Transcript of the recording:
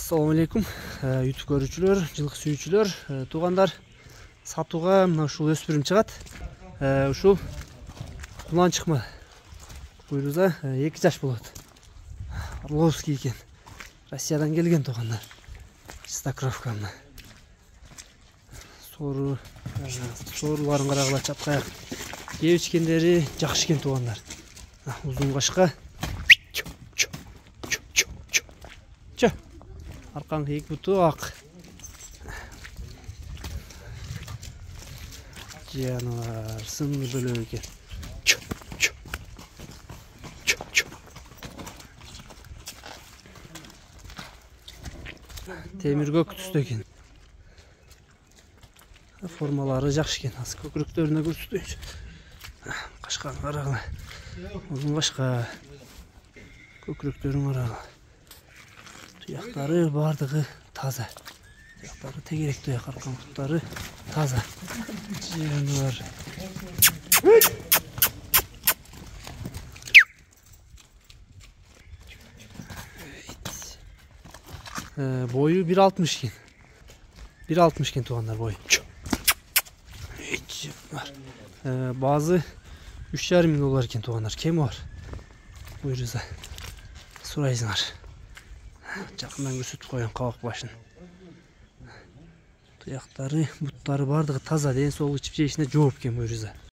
Assalamu alaikum. YouTube көрүүчүлөр, жылкы сүйүүчүлөр, туугандар, сатууга мына ушул өспүрүм чыгат. Ушул кулан чыкма. Буйруза 2 жаш болот. Орловский экен. Россиядан келген туугандар. Чистокровка мына. Сооруларын карагыла чапкаяк. Кебичкендери жакшы экен туугандар. Узун кашка. Аркаңкы эки буту ак. Жаныбар сынны бөлөк экен. Темиргөк түстө экен. Формалары жакшы экен. Аз көкүрөктөрүнө көрсөтөйүнчү. Кашканы карагыла. Узун кашка. Көкүрөктөрүн карагыла. Tuyaqları bardığı taze. Tuyaqları tegerek tuyak, arkan kutları taze. Canlar. Boyu 1.60 iken. 1.60 iken tuğanlar boyu. Bazı 3,5 milyon dolar iken tuğanlar. Kemi var. Buyuruzda. Surayızlar. Жақындан көрсөтүп коюн кабак башын. Туяктары, буттары бардыгы таза, ден соолук ичип жешине жооп экен буйруза.